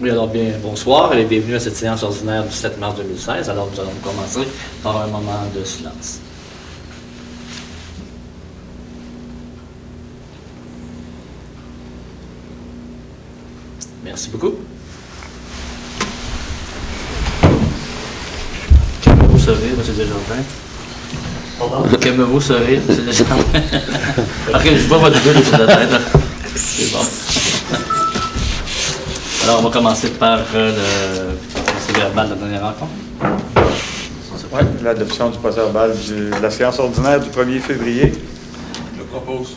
Oui, alors bien, bonsoir et bienvenue à cette séance ordinaire du 7 mars 2016. Alors, nous allons commencer par un moment de silence. Merci beaucoup. Qu'aimez-vous sourire, M. Desjardins? Pardon? Qu'aimez-vous sourire, M. Desjardins? Ok, je vois votre gueule sur la tête. Là. C'est bon. Alors, on va commencer par le procès-verbal de la dernière rencontre. Oui, l'adoption du procès-verbal de la séance ordinaire du 1er février. Je propose.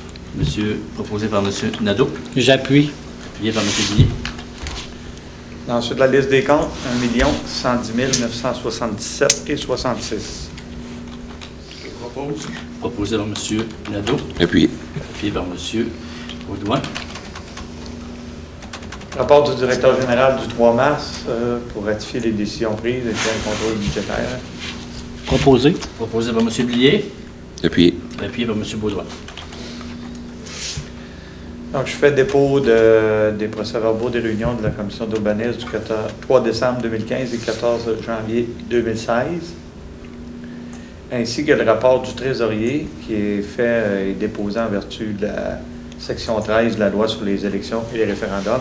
Proposé par M. Nadeau. J'appuie. Appuyé par M. Billy. Ensuite, la liste des comptes, 1 110 977 et 66. Je propose. Proposé par M. Nadeau. Appuyé. Appuyé par M. Audouin. Rapport du directeur général du 3 mars pour ratifier les décisions prises et faire un contrôle budgétaire. Proposé. Proposé par M. Blier. Appuyé. Appuyé par M. Baudouin. Donc, je fais dépôt des procès-verbaux des réunions de la commission d'urbanisme du 3 décembre 2015 et 14 janvier 2016, ainsi que le rapport du trésorier qui est fait et déposé en vertu de la section 13 de la loi sur les élections et les référendums.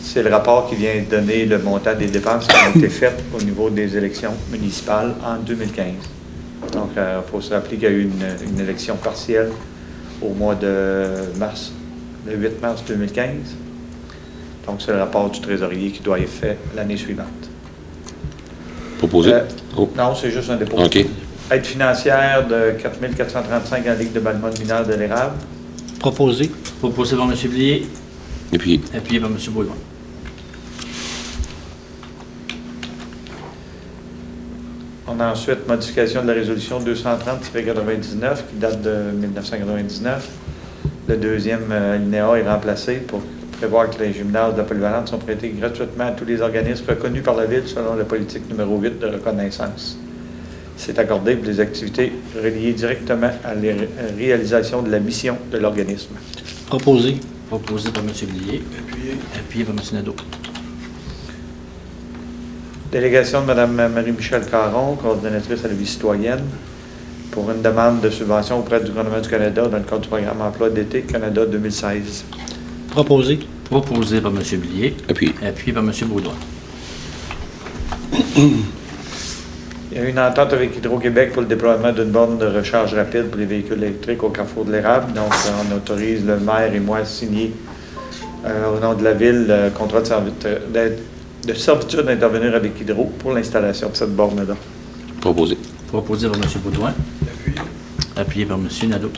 C'est le rapport qui vient donner le montant des dépenses qui ont été faites au niveau des élections municipales en 2015. Donc, il faut se rappeler qu'il y a eu une élection partielle au mois de mars, le 8 mars 2015. Donc, c'est le rapport du trésorier qui doit être fait l'année suivante. Proposé? Non, c'est juste un dépôt. OK. Aide financière de 4 435 en Ligue de bâtiment mineur de l'érable. Proposé. Proposé par M. Blier. Appuyé. Appuyé par M. Baudouin. On a ensuite modification de la résolution 230-99 qui date de 1999. Le deuxième alinéa est remplacé pour prévoir que les gymnases de la polyvalente sont prêtés gratuitement à tous les organismes reconnus par la Ville selon la politique numéro 8 de reconnaissance. C'est accordé pour les activités reliées directement à la réalisation de la mission de l'organisme. Proposé. Proposé par M. Blier. Appuyé. Appuyé par M. Nadeau. Délégation de Mme Marie-Michel Caron, coordonnatrice à la vie citoyenne, pour une demande de subvention auprès du gouvernement du Canada dans le cadre du programme Emploi d'été Canada 2016. Proposé. Proposé par M. Blier. Appuyé. Appuyé par M. Baudouin. Il y a eu une entente avec Hydro-Québec pour le déploiement d'une borne de recharge rapide pour les véhicules électriques au carrefour de l'Érable. Donc, on autorise le maire et moi à signer au nom de la Ville le contrat de servitude d'intervenir avec Hydro pour l'installation de cette borne-là. Proposé. Proposé par M. Baudouin. Appuyé. Appuyé par M. Nadeau.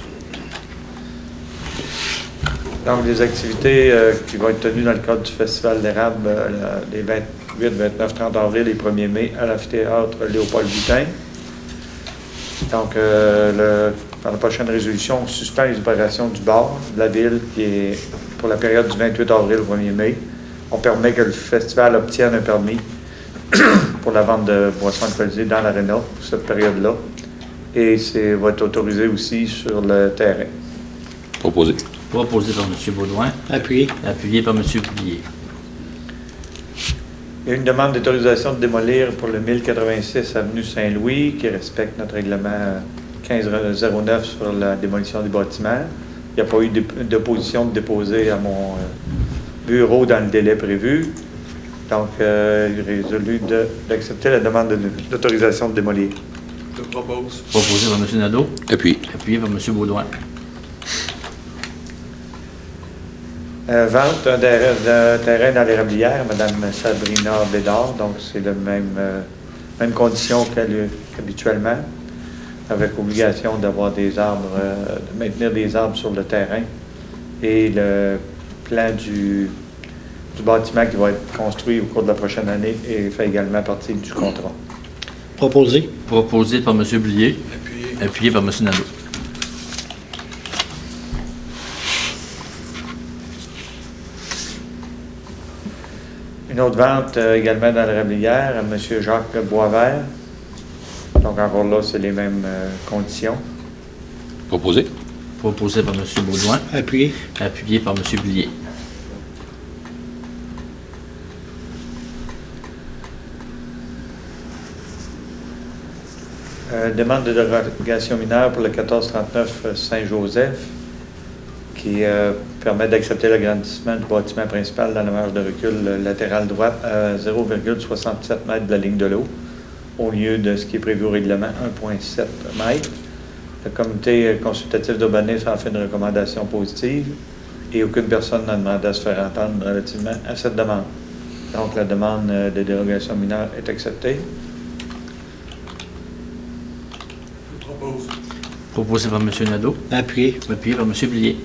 Donc, les activités qui vont être tenues dans le cadre du Festival d'érable les 28, 29, 30 avril et 1er mai à l'amphithéâtre Léopold-Butin. Donc, dans la prochaine résolution, on suspend les opérations du bar de la Ville qui est pour la période du 28 avril au 1er mai. On permet que le festival obtienne un permis pour la vente de boissons alcoolisées dans l'aréna pour cette période-là. Et va être autorisé aussi sur le terrain. Proposé. Proposé par M. Baudouin. Appuyé. Appuyé par M. Blier. Il y a une demande d'autorisation de démolir pour le 1086 avenue Saint-Louis qui respecte notre règlement 1509 sur la démolition des bâtiments. Il n'y a pas eu d'opposition de déposer à mon bureau dans le délai prévu. Donc, il est résolu d'accepter la demande d'autorisation de démolir. Je propose. Proposé par M. Nadeau. Appuyé. Appuyé par M. Baudouin. Vente d'un terrain dans l'érablière, Mme Sabrina Bédard. Donc, c'est la même condition qu'habituellement, avec obligation d'avoir des arbres, de maintenir des arbres sur le terrain. Et le plan du bâtiment qui va être construit au cours de la prochaine année et fait également partie du contrat. Proposé. Proposé par M. Blier. Appuyé. Appuyé par M. Nadeau. Une autre vente également dans l'érablière à M. Jacques Boisvert. Donc encore là, c'est les mêmes conditions. Proposé. Proposé par M. Baudouin. Appuyé. Appuyé par M. Blier. Demande de dérogation mineure pour le 1439 Saint-Joseph, qui permet d'accepter l'agrandissement du bâtiment principal dans la marge de recul latérale droite à 0,67 m de la ligne de l'eau, au lieu de ce qui est prévu au règlement 1,7 m. Le comité consultatif d'urbanisme a fait une recommandation positive et aucune personne n'a demandé à se faire entendre relativement à cette demande. Donc, la demande de dérogation mineure est acceptée. Je propose. Proposé par M. Nadeau. Appuyé. Appuyé par M. Blier.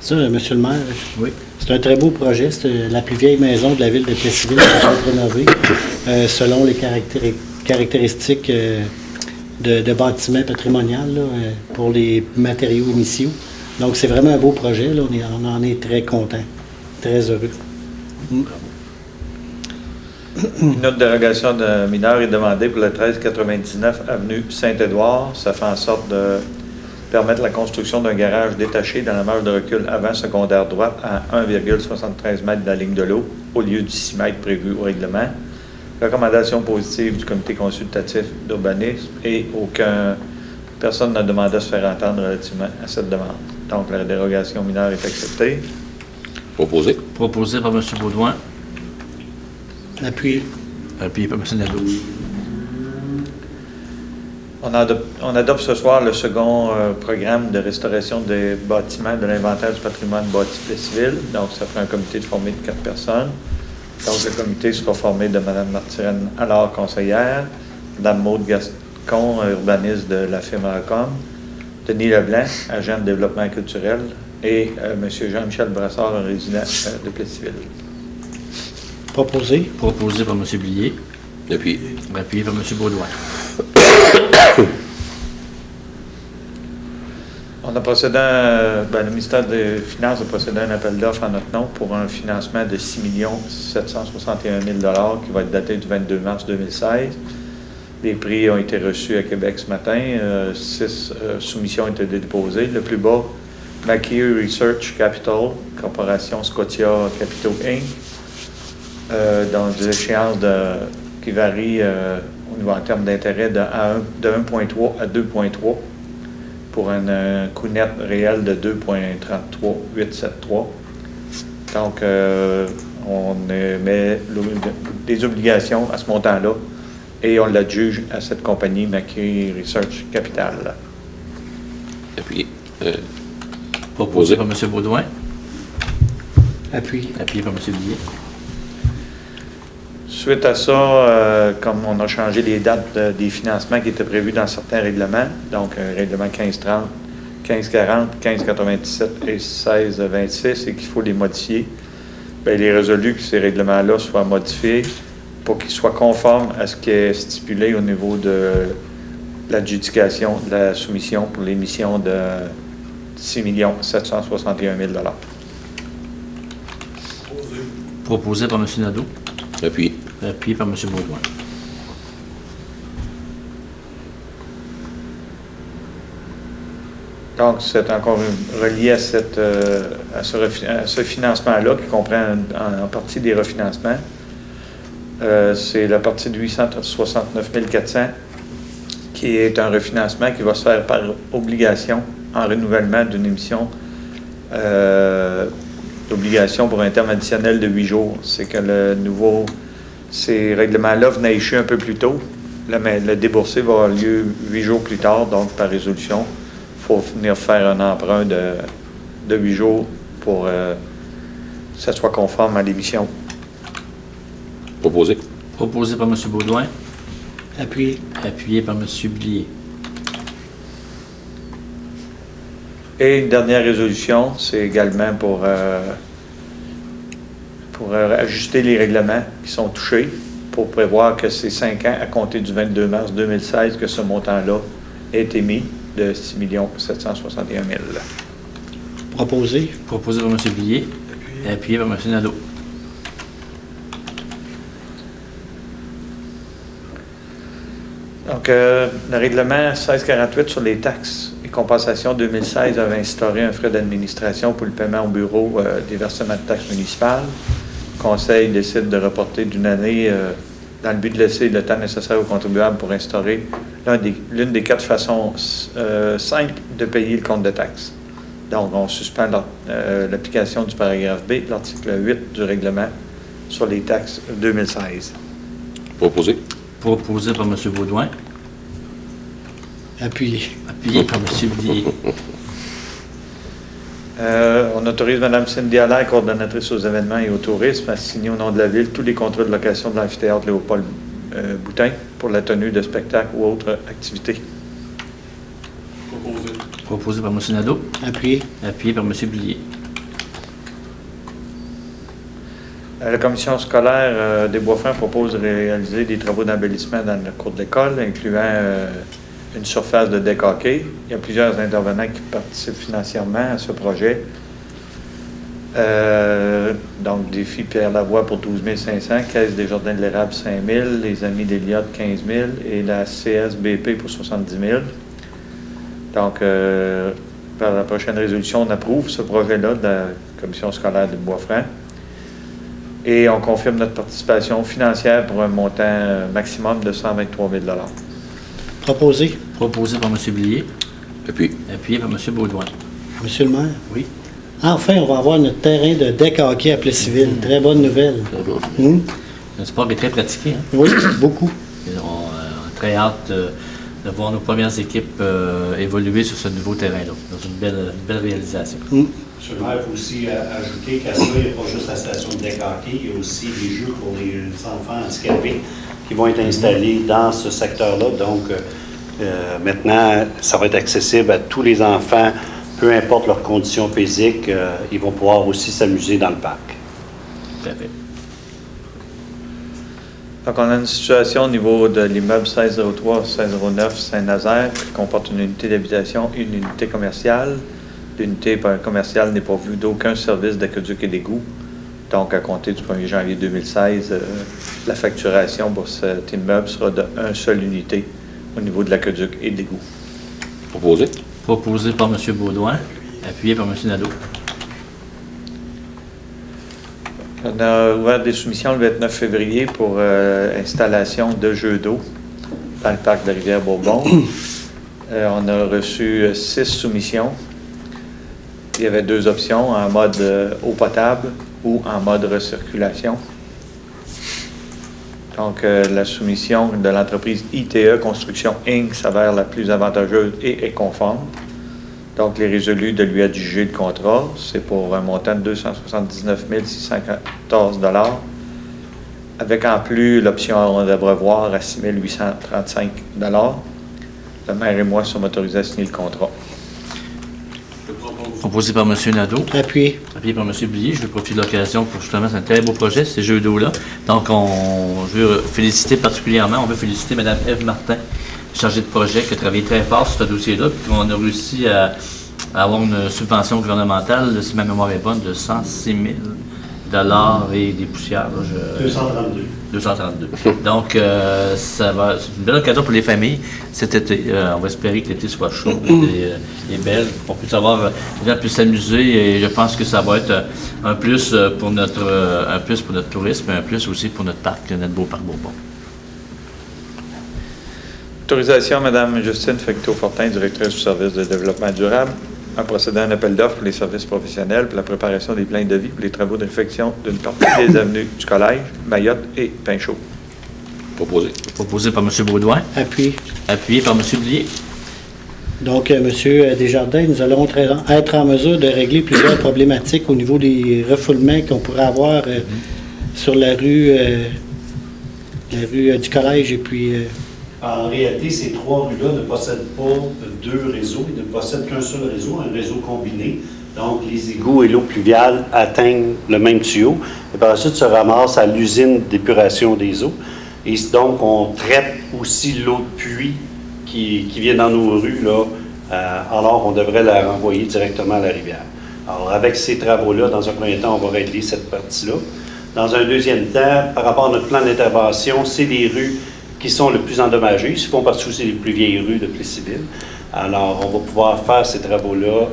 Ça, Monsieur le maire, Oui. c'est un très beau projet. C'est la plus vieille maison de la ville de Plessisville qui va être rénovée selon les caractéristiques de bâtiment patrimonial là, pour les matériaux initiaux. Donc, c'est vraiment un beau projet. Là. On en est très content, très heureux. Une autre dérogation de mineure est demandée pour le 1399 avenue Saint-Édouard. Ça fait en sorte de permettre la construction d'un garage détaché dans la marge de recul avant secondaire droite à 1,73 m de la ligne de l'eau, au lieu du 6 m prévu au règlement. Recommandation positive du comité consultatif d'urbanisme et personne n'a demandé à se faire entendre relativement à cette demande. Donc, la dérogation mineure est acceptée. Proposé. Proposé par M. Baudouin. Appuyé. Appuyé par M. Nadeau. On adopte ce soir le second programme de restauration des bâtiments de l'inventaire du patrimoine bâti Plessisville. Donc, ça prend un comité formé de 4 personnes. Donc, le comité sera formé de Mme Martine, alors conseillère, Mme Maude Gascon, urbaniste de la firme ACOM, Denis Leblanc, agent de développement culturel, et M. Jean-Michel Brassard, un résident de Plessisville. Proposé. Proposé par M. Blier. Appuyé. Appuyé par M. Baudouin. On a procédé le ministère des Finances a procédé à un appel d'offres en notre nom pour un financement de 6 761 000 $ qui va être daté du 22 mars 2016. Les prix ont été reçus à Québec ce matin. 6 soumissions ont été déposées. Le plus bas, Mackey Research Capital, Corporation Scotia Capital Inc., dans des échéances qui varient au niveau en termes d'intérêt de 1,3 à 2,3 pour un coût net réel de 2,33873. Donc, on met des obligations à ce montant-là et on l'adjuge à cette compagnie Mackey Research Capital. Appuyé. Proposé par M. Baudouin. Appuyé. Appuyé par M. Blier. Suite à ça, comme on a changé les dates des financements qui étaient prévus dans certains règlements, donc règlement 1530, 1540, 1597 et 1626, et qu'il faut les modifier, bien, il est résolu que ces règlements-là soient modifiés pour qu'ils soient conformes à ce qui est stipulé au niveau de l'adjudication de la soumission pour l'émission de 6 761 000 $. Proposé. Proposé par M. Nadeau. Appuyé. Appuyé par M. Baudouin. Donc, c'est encore relié à ce financement-là qui comprend en partie des refinancements. C'est la partie de 869 400 qui est un refinancement qui va se faire par obligation en renouvellement d'une émission d'obligation pour un terme additionnel de 8 jours. C'est que ces règlements-là venaient échouer un peu plus tôt. Le déboursé va avoir lieu 8 jours plus tard, donc par résolution. Il faut venir faire un emprunt de 8 jours pour que ça soit conforme à l'émission. Proposé. Proposé par M. Baudouin. Appuyé. Appuyé par M. Blier. Et une dernière résolution, c'est également pour ajuster les règlements qui sont touchés, pour prévoir que c'est 5 ans à compter du 22 mars 2016 que ce montant-là est émis de 6 761 000 $. Proposé. Proposé par M. Blier. Appuyé par M. Nadeau. Donc, le règlement 1648 sur les taxes et compensations 2016 avait instauré un frais d'administration pour le paiement au bureau des versements de taxes municipales. Le Conseil décide de reporter d'une année dans le but de laisser le temps nécessaire aux contribuables pour instaurer l'une des 4 façons simples de payer le compte de taxes. Donc, on suspend l'application du paragraphe B, l'article 8 du règlement sur les taxes 2016. Proposé. Proposé par M. Baudouin. Appuyé. Appuyé par M. Blier. On autorise Mme Cindy Allaire, coordonnatrice aux événements et au tourisme, à signer au nom de la Ville tous les contrats de location de l'amphithéâtre Léopold Boutin pour la tenue de spectacles ou autres activités. Proposé. Proposé par M. Nadeau. Appuyé. Appuyé par M. Blier. La commission scolaire des Bois-Francs propose de réaliser des travaux d'embellissement dans la cour de l'école, incluant une surface de deck hockey. Il y a plusieurs intervenants qui participent financièrement à ce projet. Donc, défi Pierre Lavoie pour 12 500, Caisse des Jardins de l'Érable 5 000, les Amis d'Eliott 15 000 et la CSBP pour 70 000. Donc, par la prochaine résolution, on approuve ce projet-là de la commission scolaire des Bois-Francs. Et on confirme notre participation financière pour un montant maximum de 123 000 $. Proposé. Proposé par M. Blier. Appuyé. Appuyé par M. Baudouin. Monsieur le maire. Oui. Enfin, on va avoir notre terrain de deck hockey à Plessisville. Très bonne nouvelle. Un sport qui est très pratiqué. Hein? Oui, beaucoup. Et on a très hâte de voir nos premières équipes évoluer sur ce nouveau terrain-là. Dans une belle réalisation. Monsieur le maire, il faut aussi ajouter qu'à ça, il n'y a pas juste la station de deck hockey, il y a aussi des jeux pour les enfants handicapés qui vont être installés dans ce secteur-là. Donc, maintenant, ça va être accessible à tous les enfants, peu importe leurs conditions physiques, ils vont pouvoir aussi s'amuser dans le parc. Tout à fait. Donc, on a une situation au niveau de l'immeuble 1603-1609 Saint-Nazaire qui comporte une unité d'habitation et une unité commerciale. L'unité commerciale n'est pourvue d'aucun service d'aqueduc et d'égout. Donc, à compter du 1er janvier 2016, la facturation pour cet immeuble sera d'une seule unité au niveau de l'aqueduc et de l'égout. Proposé. Proposé par M. Baudouin. Appuyé par M. Nadeau. On a ouvert des soumissions le 29 février pour installation de jeux d'eau dans le parc de Rivière-Bourbon. On a reçu 6 soumissions. Il y avait 2 options, en mode eau potable ou en mode recirculation. Donc, la soumission de l'entreprise ITE Construction Inc. s'avère la plus avantageuse et est conforme. Donc, les résolus de lui adjuger le contrat, c'est pour un montant de 279 614 $, avec en plus l'option d'abreuvoir à 6 835 $. Le maire et moi sommes autorisés à signer le contrat. Proposé par M. Nadeau. Appuyé. Appuyé par M. Blier. Je vais profiter de l'occasion pour justement, c'est un très beau projet, ces jeux d'eau-là. Donc, je veux féliciter particulièrement, on veut féliciter Mme Ève Martin, chargée de projet, qui a travaillé très fort sur ce dossier-là, puis qu'on a réussi à avoir une subvention gouvernementale, si ma mémoire est bonne, de 106 000 $ et des poussières. Là, 232. 232. Donc, c'est une belle occasion pour les familles cet été. On va espérer que l'été soit chaud et belle. On puisse avoir, les gens puissent s'amuser et je pense que ça va être un plus pour notre tourisme, un plus aussi pour notre parc, notre beau parc Bourbon. Autorisation à Mme Justine Fecteau-Fortin, directrice du service de développement durable, à procéder à un appel d'offres pour les services professionnels pour la préparation des plans de vie pour les travaux de réfection d'une partie des avenues du Collège, Mayotte et Pinchot. Proposé. Proposé par M. Baudouin. Appuyé. Appuyé par M. Blier. Donc, M. Desjardins, nous allons être en mesure de régler plusieurs problématiques au niveau des refoulements qu'on pourrait avoir sur la rue du Collège et puis... En réalité, ces 3 rues-là ne possèdent pas 2 réseaux, ils ne possèdent qu'un seul réseau, un réseau combiné. Donc, les égouts et l'eau pluviale atteignent le même tuyau et par la suite se ramassent à l'usine d'épuration des eaux. Et donc, on traite aussi l'eau de pluie qui vient dans nos rues, là, alors on devrait la renvoyer directement à la rivière. Alors, avec ces travaux-là, dans un premier temps, on va régler cette partie-là. Dans un deuxième temps, par rapport à notre plan d'intervention, c'est les rues qui sont le plus endommagées. Ils font partie aussi des plus vieilles rues de Plessisville. Alors, on va pouvoir faire ces travaux-là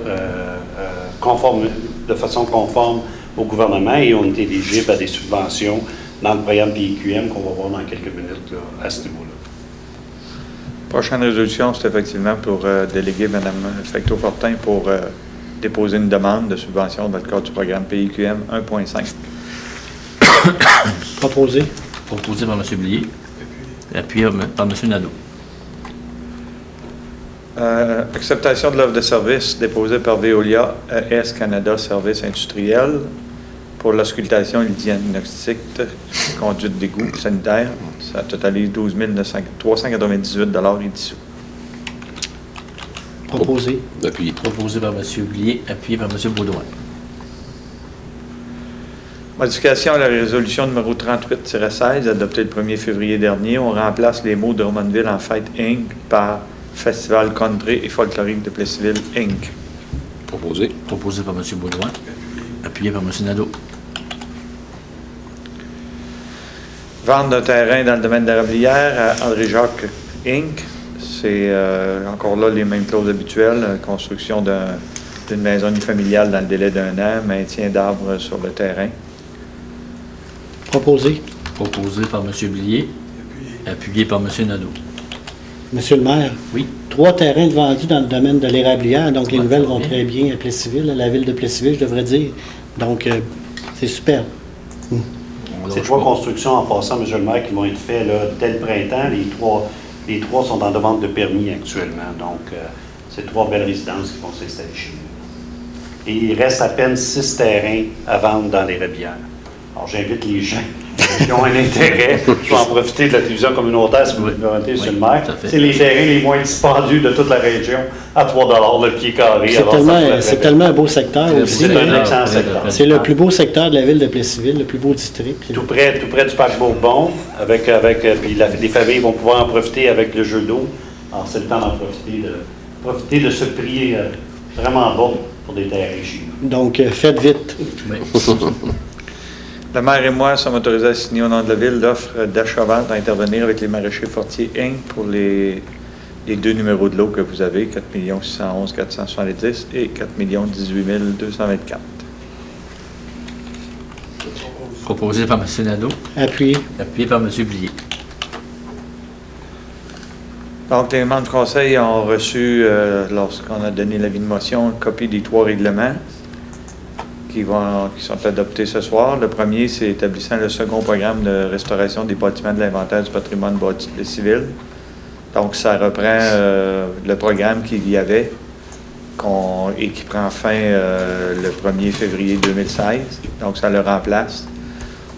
de façon conforme au gouvernement et on est éligible à des subventions dans le programme PIQM qu'on va voir dans quelques minutes là, à ce niveau-là. Prochaine résolution, c'est effectivement pour déléguer Mme Fecteau-Fortin pour déposer une demande de subvention dans le cadre du programme PIQM 1.5. Proposé. Proposé par M. Blier. Appuyé par M. Nadeau. Acceptation de l'offre de service déposée par Veolia ES Canada Services industriels pour l'auscultation et le diagnostic conduite d'égout sanitaire. Ça totalise 12 398 $ et 10 sous. Proposé. Appuyé. Proposé par M. Blier, appuyé par M. Baudouin. Modification à la résolution numéro 38-16 adoptée le 1er février dernier. On remplace les mots Drummondville en fête Inc. par Festival Country et Folklorique de Plessisville Inc. Proposé. Proposé par M. Baudouin, appuyé par M. Nadeau. Vente d'un terrain dans le domaine de la Rablière à André-Jacques Inc. C'est encore là les mêmes clauses habituelles. Construction d'une maison unifamiliale dans le délai d'1 an, maintien d'arbres sur le terrain. Proposé. Proposé par M. Blier, appuyé par M. Nadeau. Monsieur le maire. Oui. 3 terrains de vendus dans le domaine de l'érablière, donc les Ouais, nouvelles ça va vont bien. très bien à Plessisville, à la ville de Plessisville, je devrais dire. Donc, c'est super. On Ces lâche 3 pas. constructions, en passant, M. le maire, qui vont être faites là, dès le printemps. Les trois sont en demande de permis actuellement. Donc, c'est 3 belles résidences qui vont s'installer chez nous. Et il reste à peine 6 terrains à vendre dans les Rablières. Alors, j'invite les gens qui ont un intérêt. Je vais en profiter de la télévision communautaire, si vous Oui. me permettez, M. Oui, le maire. tout à fait. C'est les terrains les moins dispendieux de toute la région, à 3 $ le pied carré. C'est Alors, ça pourrait tellement, être c'est très tellement un beau secteur Très beau aussi. C'est secteur. un excellent Très, secteur. très, C'est le plus beau secteur de la ville de Plessisville, le plus beau district. Tout près du parc Bourbon, puis les familles vont pouvoir en profiter avec le jeu d'eau. Alors, c'est le temps d'en profiter de ce prix vraiment bon pour des terrains chez nous. Donc, faites vite. Oui. Le maire et moi sommes autorisés à signer au nom de la ville l'offre d'achat-vente à intervenir avec les maraîchers Fortier Inc. pour les 2 numéros de lot que vous avez, 4 611 470 et 4 018 224. Proposé par M. Nadeau, Appuyé. appuyé par M. Blier. Donc, les membres du conseil ont reçu, lorsqu'on a donné l'avis de motion, une copie des 3 règlements qui sont adoptés ce soir. Le premier, c'est établissant le second programme de restauration des bâtiments de l'inventaire du patrimoine bâti civil. Donc, ça reprend le programme qu'il y avait et qui prend fin le 1er février 2016. Donc, ça le remplace.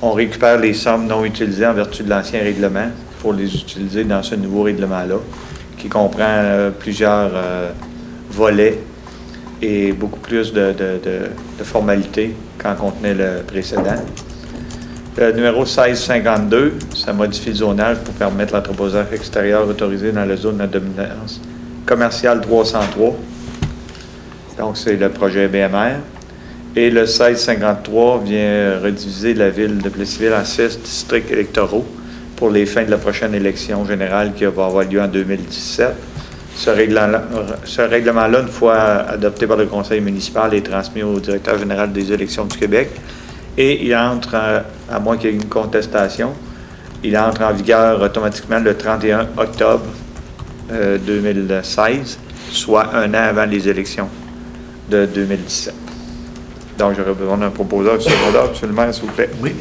On récupère les sommes non utilisées en vertu de l'ancien règlement pour les utiliser dans ce nouveau règlement-là, qui comprend plusieurs volets et beaucoup plus de formalités qu'en contenait le précédent. Le numéro 1652, ça modifie le zonage pour permettre l'entreposage extérieur autorisé dans la zone de dominance commerciale 303. Donc, c'est le projet BMR. Et le 1653 vient rediviser la ville de Plessisville en 6 districts électoraux pour les fins de la prochaine élection générale qui va avoir lieu en 2017. Ce règlement-là, une fois adopté par le conseil municipal, est transmis au directeur général des élections du Québec et il entre, à moins qu'il y ait une contestation, il entre en vigueur automatiquement le 31 octobre 2016, soit un an avant les élections de 2017. Donc, j'aurais besoin d'un proposeur secondaire, monsieur le maire, s'il vous plaît. Oui.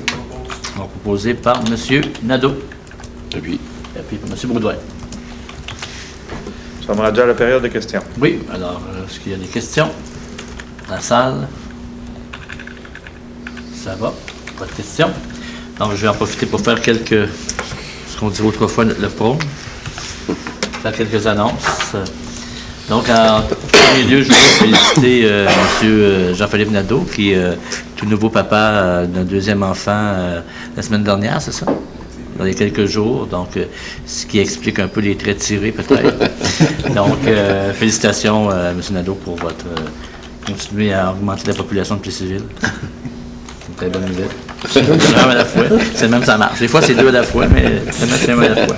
Alors, proposé par M. Nadeau, Appuyé. appuyé par M. Baudouin. Nous sommes rendus à la période de questions. Oui, alors, est-ce qu'il y a des questions? Dans la salle? Ça va? Pas de questions? Donc, je vais en profiter pour faire ce qu'on dit autrefois, le front. Faire quelques annonces. Donc, en premier lieu, je voudrais féliciter M. Jean-Philippe Nadeau, qui est tout nouveau papa d'un 2e enfant la semaine dernière, c'est ça? Dans les quelques jours, donc ce qui explique un peu les traits tirés peut-être. Donc, félicitations M. Nadeau pour votre continuer à augmenter la population de Plessisville. C'est une très bonne nouvelle. C'est même à la fois. C'est même ça marche. Des fois c'est 2 à la fois, mais c'est même à la fois.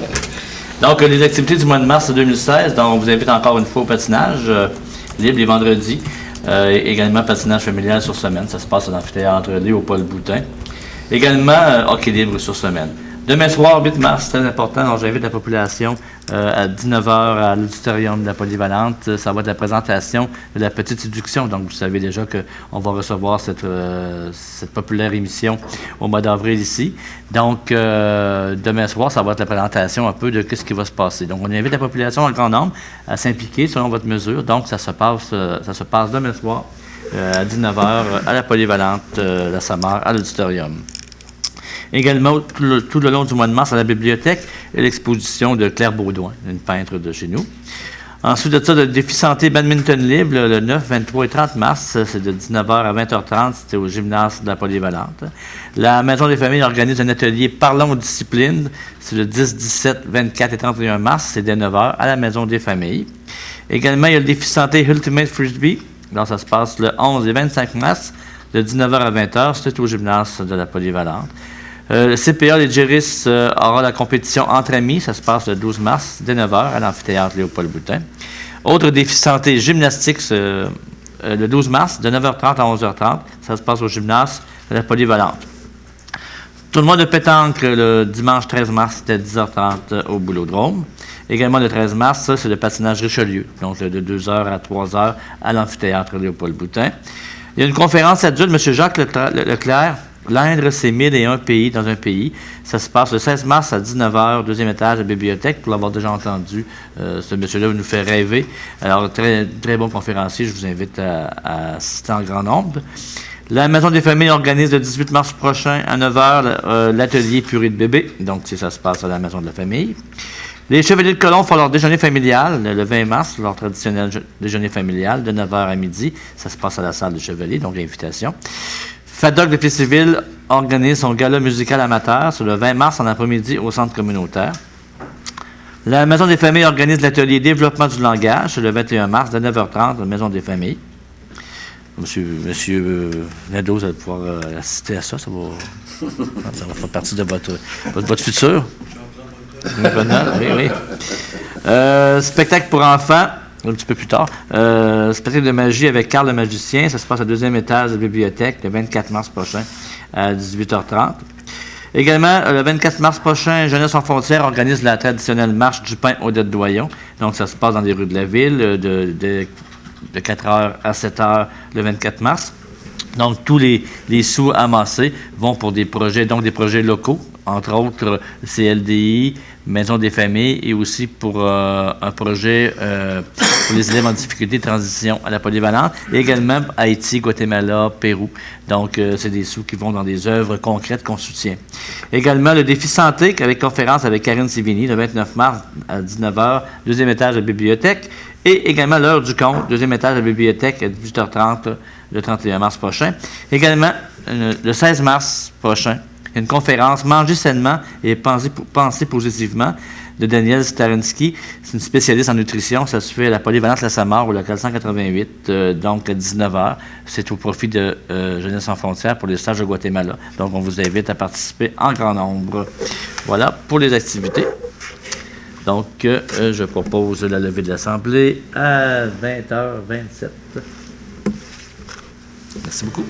Donc, les activités du mois de mars 2016, donc on vous invite encore une fois au patinage libre les vendredis. Également patinage familial sur semaine. Ça se passe à l'amphithéâtre Léopold Boutin. Également hockey libre sur semaine. Demain soir, 8 mars, très important, donc j'invite la population à 19h à l'auditorium de la Polyvalente. Ça va être la présentation de la petite séduction. Donc, vous savez déjà qu'on va recevoir cette populaire émission au mois d'avril ici. Donc, demain soir, ça va être la présentation un peu de ce qui va se passer. Donc, on invite la population en grand nombre à s'impliquer selon votre mesure. Donc, ça se passe demain soir à 19h à la Polyvalente, la Samar, à l'auditorium. Également, tout le long du mois de mars, à la bibliothèque, l'exposition de Claire Baudouin, une peintre de chez nous. Ensuite de ça, le défi santé badminton libre, le 9, 23 et 30 mars, c'est de 19h à 20h30, c'était au gymnase de la Polyvalente. La Maison des familles organise un atelier Parlons discipline, c'est le 10, 17, 24 et 31 mars, c'est dès 9h à la Maison des familles. Également, il y a le défi santé Ultimate Frisbee, donc ça se passe le 11 et 25 mars, de 19h à 20h, c'est au gymnase de la Polyvalente. Le CPA Les Géris aura la compétition entre amis. Ça se passe le 12 mars, dès 9h, à l'amphithéâtre Léopold Boutin. Autre défi santé gymnastique, le 12 mars, de 9h30 à 11h30. Ça se passe au gymnase de la Polyvalente. Tournoi de pétanque le dimanche 13 mars, dès 10h30 au Boulodrome. Également le 13 mars, ça, c'est le patinage Richelieu, donc de 2h à 3h à l'amphithéâtre Léopold Boutin. Il y a une conférence adulte, M. Jacques Leclerc. L'Indre, c'est 1001 pays dans un pays. Ça se passe le 16 mars à 19h, deuxième étage de la bibliothèque. Pour l'avoir déjà entendu, ce monsieur-là nous fait rêver. Alors, très, très bon conférencier. Je vous invite à assister en grand nombre. La Maison des familles organise le 18 mars prochain à 9h l'atelier purée de bébé. Donc, ça se passe à la Maison de la famille. Les Chevaliers de Colomb font leur déjeuner familial le 20 mars, leur traditionnel déjeuner familial de 9h à midi. Ça se passe à la salle des Chevaliers, donc invitation. FADOC de Plessisville organise son gala musical amateur sur le 20 mars en après-midi au centre communautaire. La Maison des familles organise l'atelier développement du langage le 21 mars de 9h30 à la Maison des familles. Monsieur Nadeau, vous allez pouvoir assister à ça. Ça va faire partie de votre futur. Oui. Spectacle pour enfants. Un petit peu plus tard. Spectacle de magie avec Carl le magicien. Ça se passe au deuxième étage de la bibliothèque le 24 mars prochain à 18h30. Également, le 24 mars prochain, Jeunesse sans frontières organise la traditionnelle marche du pain Odette Doyon. Donc, ça se passe dans les rues de la ville de 4h à 7h le 24 mars. Donc, tous les sous amassés vont pour des projets, donc des projets locaux, entre autres CLDI, Maison des familles et aussi pour un projet pour les élèves en difficulté de transition à la Polyvalente, et également Haïti, Guatemala, Pérou. Donc, c'est des sous qui vont dans des œuvres concrètes qu'on soutient. Également, le défi santé avec conférence avec Karine Sivini le 29 mars à 19h, deuxième étage de la bibliothèque, et également l'heure du compte, deuxième étage de la bibliothèque à 18h30 le 31 mars prochain. Également, le 16 mars prochain, une conférence « Manger sainement et penser positivement » de Daniel Starensky. C'est une spécialiste en nutrition. Ça se fait à la Polyvalente La Samar, au local 188, donc à 19h. C'est au profit de Jeunesse sans frontières pour les stages de Guatemala. Donc, on vous invite à participer en grand nombre. Voilà pour les activités. Donc, je propose la levée de l'Assemblée à 20h27. Merci beaucoup.